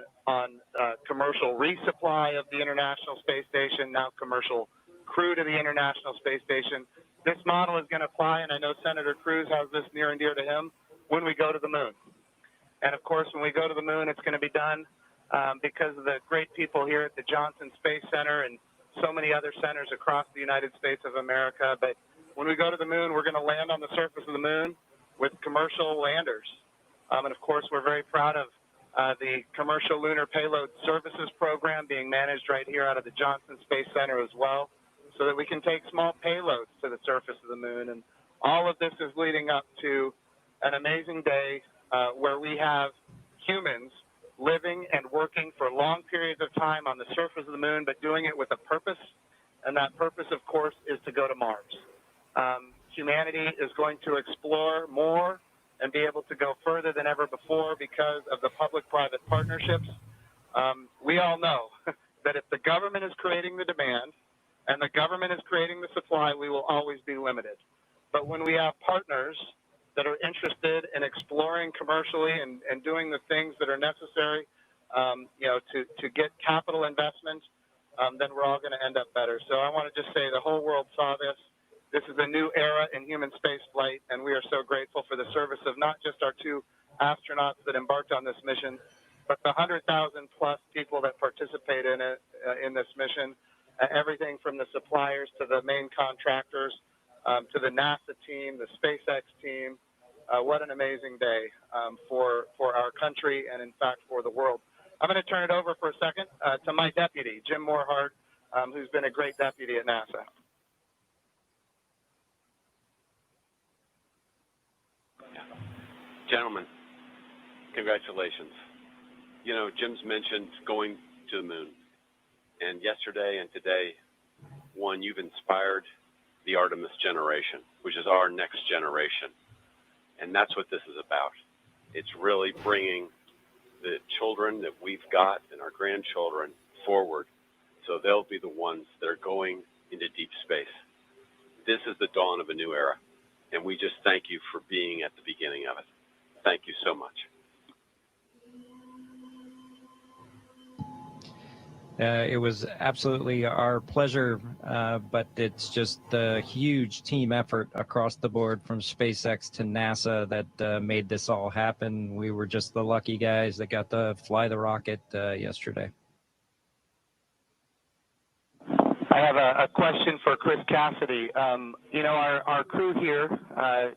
commercial resupply of the International Space Station, now commercial crew to the International Space Station, this model is going to apply, and I know Senator Cruz has this near and dear to him, when we go to the moon. And of course, when we go to the moon, it's going to be done because of the great people here at the Johnson Space Center and so many other centers across the United States of America. But when we go to the moon, we're going to land on the surface of the moon with commercial landers. And of course, we're very proud of the Commercial Lunar Payload Services Program being managed right here out of the Johnson Space Center as well, so that we can take small payloads to the surface of the moon. And all of this is leading up to an amazing day where we have humans living and working for long periods of time on the surface of the moon, but doing it with a purpose. And that purpose, of course, is to go to Mars. Humanity is going to explore more and be able to go further than ever before because of the public-private partnerships. We all know that if the government is creating the demand and the government is creating the supply, we will always be limited. But when we have partners that are interested in exploring commercially and doing the things that are necessary, to get capital investment, then we're all going to end up better. So I want to just say the whole world saw this. This is a new era in human space flight, and we are so grateful for the service of not just our 2 astronauts that embarked on this mission, but the 100,000 plus people that participate in it, in this mission, everything from the suppliers to the main contractors, to the NASA team, the SpaceX team. What an amazing day for our country and, in fact, for the world. I'm going to turn it over for a second to my deputy, Jim Morehart, who's been a great deputy at NASA. Gentlemen, congratulations. You know, Jim's mentioned going to the moon. And yesterday and today, one, you've inspired the Artemis generation, which is our next generation. And that's what this is about. It's really bringing the children that we've got and our grandchildren forward, so they'll be the ones that are going into deep space. This is the dawn of a new era, and we just thank you for being at the beginning of it. Thank you so much. It was absolutely our pleasure, but it's just the huge team effort across the board from SpaceX to NASA that made this all happen. We were just the lucky guys that got to fly the rocket yesterday. I have a question for Chris Cassidy. You know, our crew here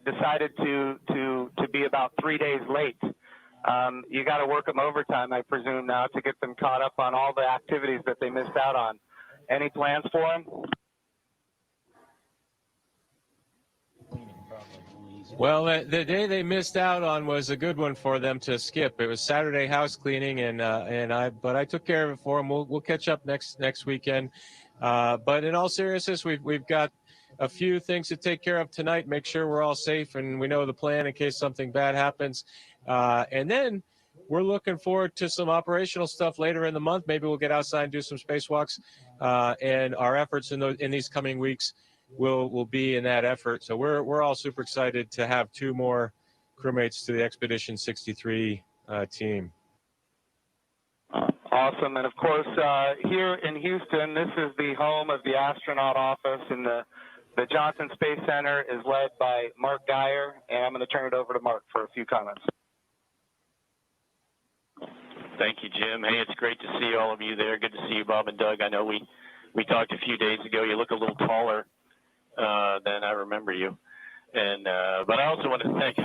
decided to be about 3 days late. You got to work them overtime, I presume, now to get them caught up on all the activities that they missed out on. Any plans for them? Well, the day they missed out on was a good one for them to skip. It was Saturday house cleaning, but I took care of it for them. We'll catch up next weekend. But in all seriousness, we've got a few things to take care of tonight. Make sure we're all safe and we know the plan in case something bad happens. And then we're looking forward to some operational stuff later in the month. Maybe we'll get outside and do some spacewalks. And our efforts in these coming weeks will be in that effort. So we're all super excited to have 2 more crewmates to the Expedition 63 team. Awesome. And of course, here in Houston, this is the home of the astronaut office, and the Johnson Space Center is led by Mark Geyer, and I'm going to turn it over to Mark for a few comments. Thank you, Jim. Hey, it's great to see all of you there. Good to see you, Bob and Doug. I know we talked a few days ago. You look a little taller than I remember you. And but I also want to thank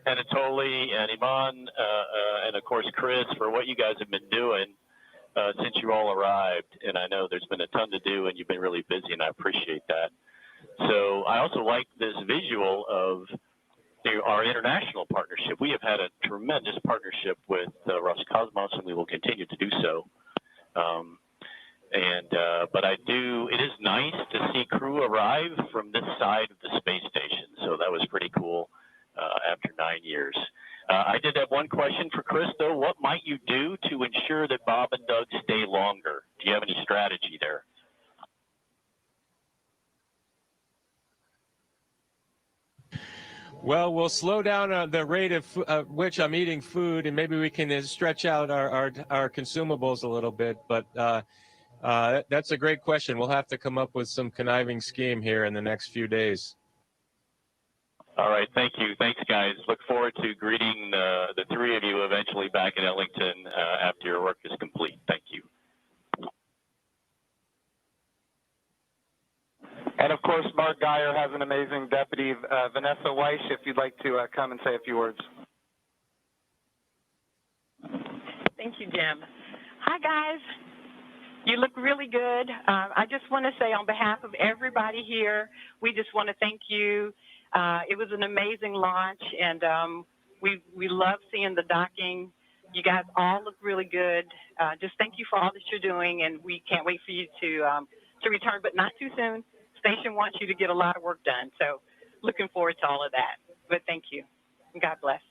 Anatoly and Iman and of course Chris for what you guys have been doing since you all arrived. And I know there's been a ton to do, and you've been really busy, and I appreciate that. So I also like this visual of our international partnership. We have had a tremendous partnership with Roscosmos, and we will continue to do so. But it is nice to see crew arrive from this side of the space station. So that was pretty cool after 9 years. I did have one question for Chris, though. What might you do to ensure that Bob and Doug stay longer? Do you have any strategy there? Well, we'll slow down the rate of which I'm eating food, and maybe we can stretch out our consumables a little bit. But that's a great question. We'll have to come up with some conniving scheme here in the next few days. All right, thank you. Thanks, guys. Look forward to greeting the three of you eventually back in Ellington after your work is complete. Thank you. And of course, Mark Geyer has an amazing deputy, Vanessa Weiss, if you'd like to come and say a few words. Thank you, Jim. Hi, guys. You look really good. I just want to say on behalf of everybody here, we just want to thank you. It was an amazing launch, and we love seeing the docking. You guys all look really good. Just thank you for all that you're doing, and we can't wait for you to return, but not too soon. Station wants you to get a lot of work done, so looking forward to all of that. But thank you, and God bless.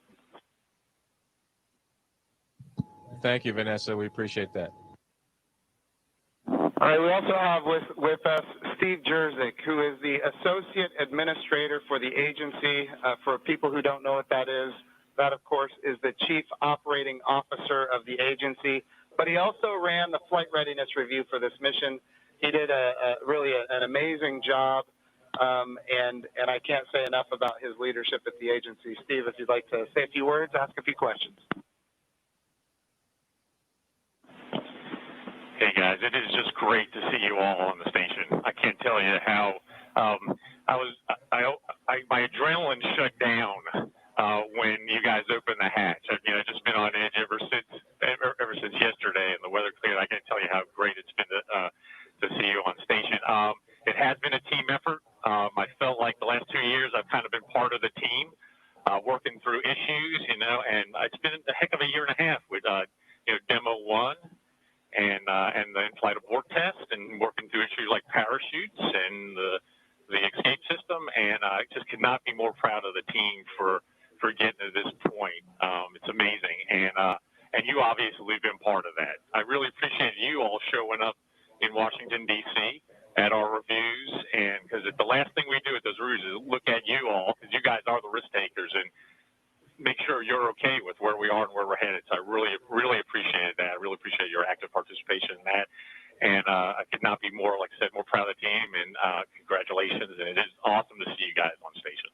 Thank you, Vanessa. We appreciate that. All right, we also have with us Steve Jerzik, who is the Associate Administrator for the agency. For people who don't know what that is, that, of course, is the Chief Operating Officer of the agency. But he also ran the flight readiness review for this mission. He did really an amazing job, and I can't say enough about his leadership at the agency. Steve, if you'd like to say a few words, ask a few questions. Hey guys, it is just great to see you all on the station. I can't tell you how my adrenaline shut down when you guys opened the hatch. I've just been on edge ever since yesterday, and the weather cleared. I can't tell you how great it's been to see you on station. It has been a team effort. I felt like the last 2 years I've kind of been part of the team, working through issues, and it's been a heck of a year and a half with Demo 1 and the in-flight abort test, and working through issues like parachutes and the escape system. And I just could not be more proud of the team for getting to this point. It's amazing, and you obviously have been part of that. I really appreciate you all showing up in Washington, D.C. at our reviews, and because the last thing we do at those reviews is look at you all, because you guys are the risk takers, and make sure you're okay with where we are and where we're headed. So I really, really appreciate that. I really appreciate your active participation in that. And I could not be more, like I said, more proud of the team, and congratulations. And it is awesome to see you guys on station.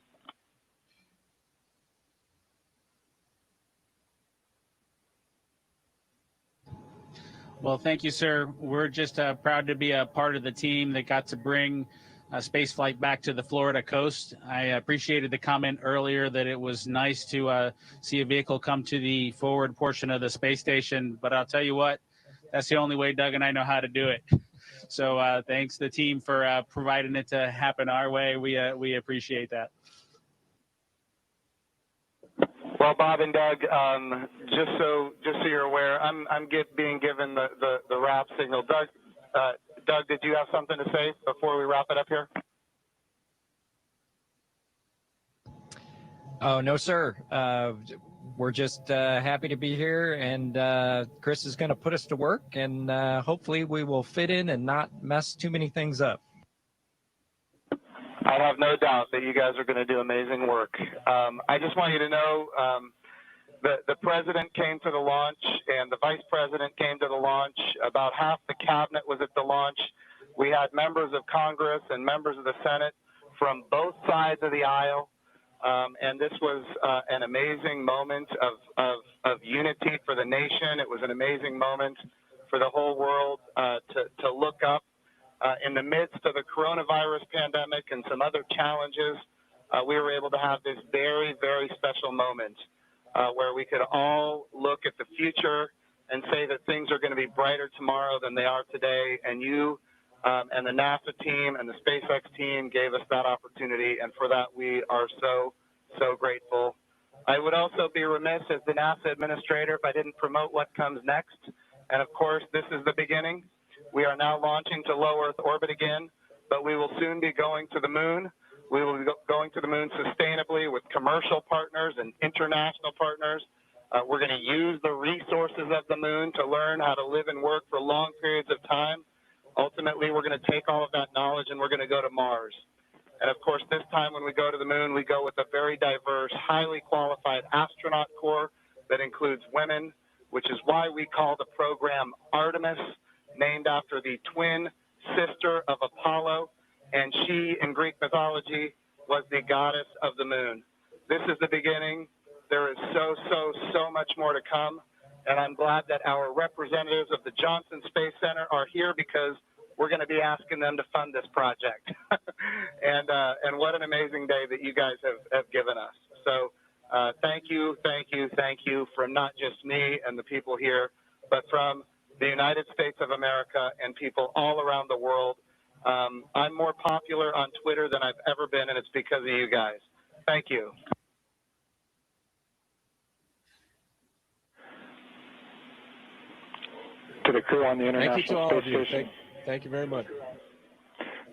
Well, thank you, sir. We're just proud to be a part of the team that got to bring spaceflight back to the Florida coast. I appreciated the comment earlier that it was nice to see a vehicle come to the forward portion of the space station, but I'll tell you what, that's the only way Doug and I know how to do it. So thanks to the team for providing it to happen our way. We appreciate that. Well, Bob and Doug, just so you're aware, I'm being given the wrap signal. Doug, did you have something to say before we wrap it up here? Oh, no, sir. We're just happy to be here, and Chris is going to put us to work, and hopefully we will fit in and not mess too many things up. I have no doubt that you guys are going to do amazing work. I just want you to know the president came to the launch, and the vice president came to the launch. About half the cabinet was at the launch. We had members of Congress and members of the Senate from both sides of the aisle. And this was an amazing moment of unity for the nation. It was an amazing moment for the whole world to look up in the midst of the coronavirus pandemic and some other challenges. We were able to have this very, very special moment where we could all look at the future and say that things are going to be brighter tomorrow than they are today. And you and the NASA team and the SpaceX team gave us that opportunity, and for that we are so, so grateful. I would also be remiss as the NASA administrator if I didn't promote what comes next. And of course, this is the beginning. We are now launching to low Earth orbit again, but we will soon be going to the moon. We will be going to the moon sustainably with commercial partners and international partners. We're going to use the resources of the moon to learn how to live and work for long periods of time. Ultimately, we're going to take all of that knowledge and we're going to go to Mars. And of course, this time when we go to the moon, we go with a very diverse, highly qualified astronaut corps that includes women, which is why we call the program Artemis, named after the twin sister of Apollo. And she, in Greek mythology, was the goddess of the moon. This is the beginning. There is so much more to come. And I'm glad that our representatives of the Johnson Space Center are here because we're going to be asking them to fund this project. And what an amazing day that you guys have given us. So thank you from not just me and the people here, but from the United States of America and people all around the world. I'm more popular on Twitter than I've ever been, and it's because of you guys. Thank you. To the crew on the International Space Station. Thank you very much.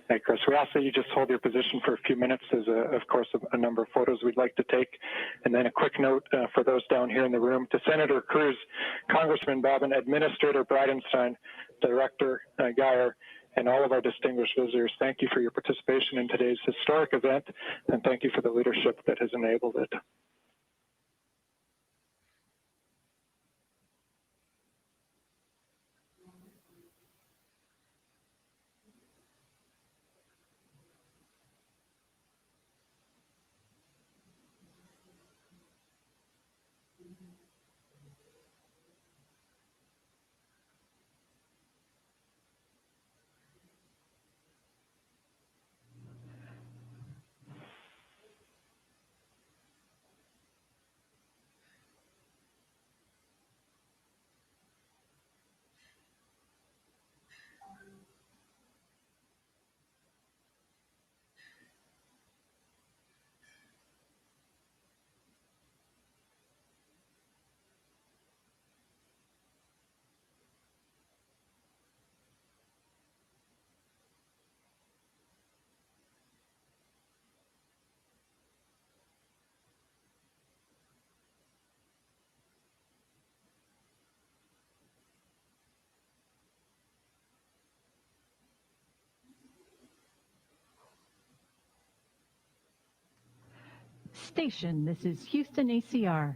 Hey, Chris, we ask that you just hold your position for a few minutes. There's, of course, a number of photos we'd like to take. And then a quick note for those down here in the room. To Senator Cruz, Congressman Bobbin, Administrator Bridenstine, Director Geyer, and all of our distinguished visitors, thank you for your participation in today's historic event, and thank you for the leadership that has enabled it. Station, this is Houston ACR.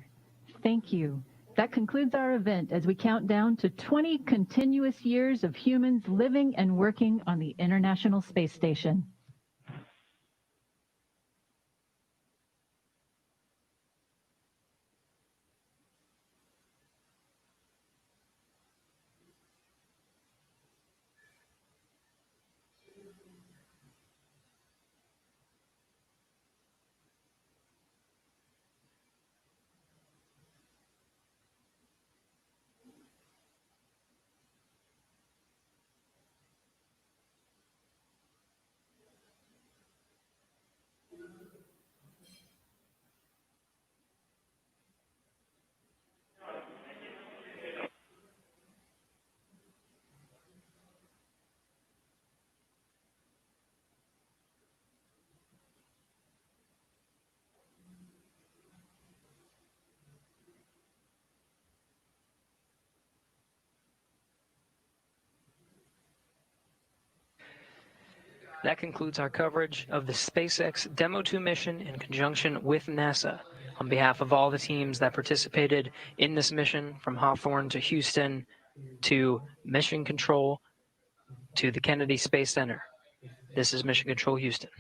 Thank you. That concludes our event as we count down to 20 continuous years of humans living and working on the International Space Station. That concludes our coverage of the SpaceX Demo 2 mission in conjunction with NASA. On behalf of all the teams that participated in this mission, from Hawthorne to Houston to Mission Control to the Kennedy Space Center, this is Mission Control Houston.